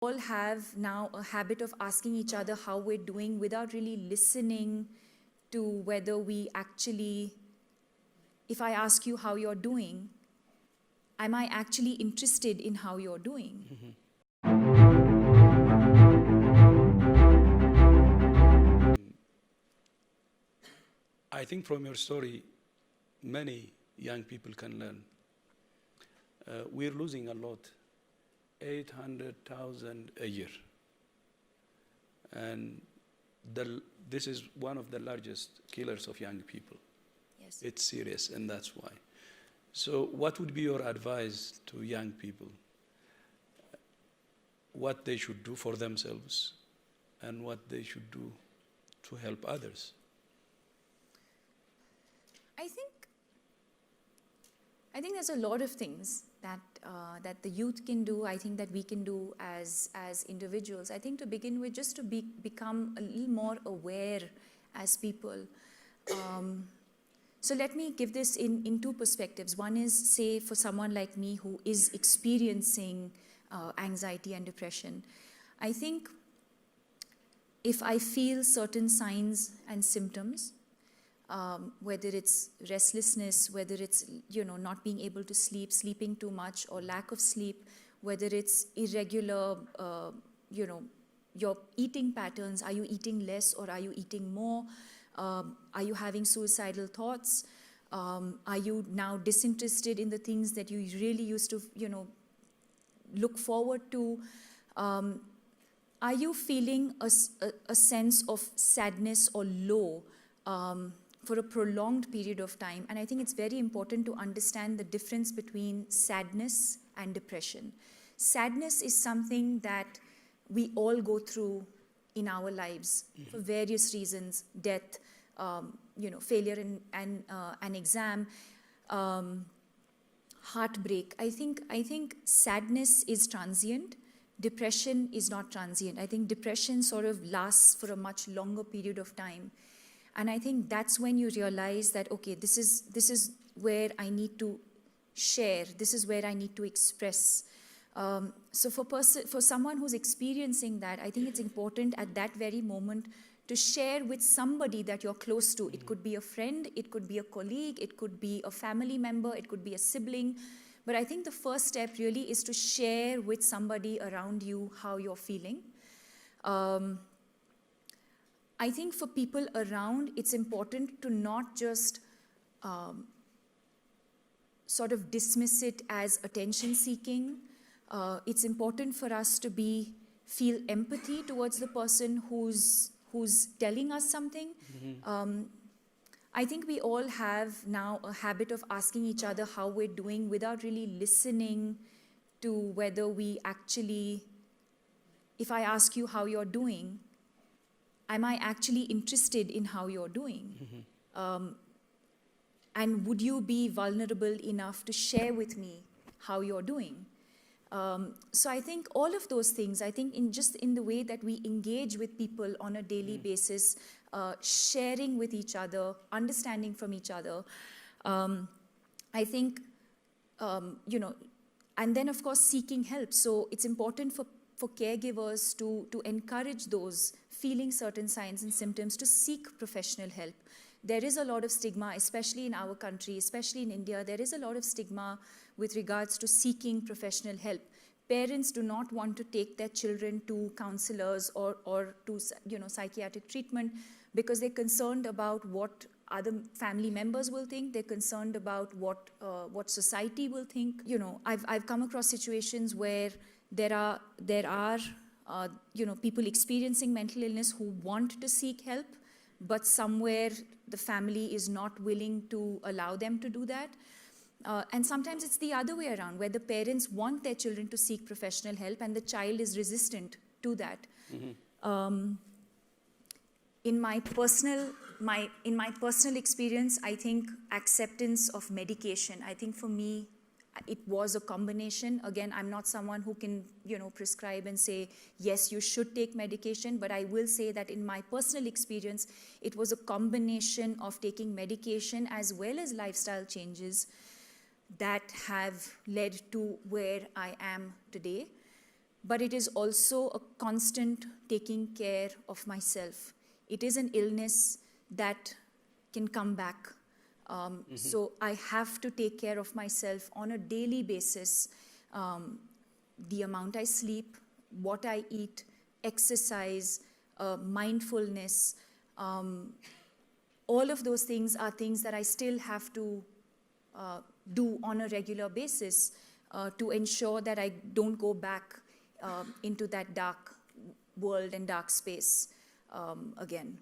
all have now a habit of asking each other how we're doing without really listening to whether we actually, if I ask you how you're doing, am I actually interested in how you're doing? I think from your story, many young people can learn. We're losing a lot, 800,000 a year. And this is one of the largest killers of young people. Yes. It's serious, and that's why. So what would be your advice to young people? What they should do for themselves and what they should do to help others? I think there's a lot of things that the youth can do. I think that we can do as individuals. I think to begin with, just to become a little more aware as people. So let me give this in two perspectives. One is, say, for someone like me who is experiencing anxiety and depression. I think if I feel certain signs and symptoms, whether it's restlessness, whether it's not being able to sleep, sleeping too much, or lack of sleep, whether it's irregular, your eating patterns, are you eating less or are you eating more? Are you having suicidal thoughts? Are you now disinterested in the things that you really used to, look forward to? Are you feeling a sense of sadness or low for a prolonged period of time? And I think it's very important to understand the difference between sadness and depression. Sadness is something that we all go through in our lives for various reasons: death, failure in an exam, heartbreak. I think sadness is transient. Depression is not transient. I think depression sort of lasts for a much longer period of time. And I think that's when you realize that, okay, this is where I need to share. This is where I need to express. So for someone who's experiencing that, I think it's important at that very moment to share with somebody that you're close to. It could be a friend, it could be a colleague, it could be a family member, it could be a sibling. But I think the first step really is to share with somebody around you how you're feeling. I think for people around, it's important to not just sort of dismiss it as attention seeking. It's important for us to feel empathy towards the person who's telling us something. I think we all have now a habit of asking each other how we're doing without really listening to whether we actually, if I ask you how you're doing, am I actually interested in how you're doing? And would you be vulnerable enough to share with me how you're doing? So I think all of those things, I think in the way that we engage with people on a daily basis, sharing with each other, understanding from each other, I think, and then of course seeking help. So it's important for caregivers to encourage those feeling certain signs and symptoms to seek professional help. There is a lot of stigma, especially in our country, especially in India. There is a lot of stigma with regards to seeking professional help. Parents do not want to take their children to counselors or to psychiatric treatment because they're concerned about what other family members will think. They're concerned about what society will think. I've come across situations where there are people experiencing mental illness who want to seek help, but somewhere the family is not willing to allow them to do that. And sometimes it's the other way around, where the parents want their children to seek professional help and the child is resistant to that. In my personal experience, I think acceptance of medication, I think for me, it was a combination. Again, I'm not someone who can, prescribe and say, yes, you should take medication. But I will say that in my personal experience, it was a combination of taking medication as well as lifestyle changes that have led to where I am today. but it is also a constant taking care of myself. It is an illness that can come back. So I have to take care of myself on a daily basis. The amount I sleep, what I eat, exercise, mindfulness, all of those things are things that I still have to do on a regular basis to ensure that I don't go back into that dark world and dark space again.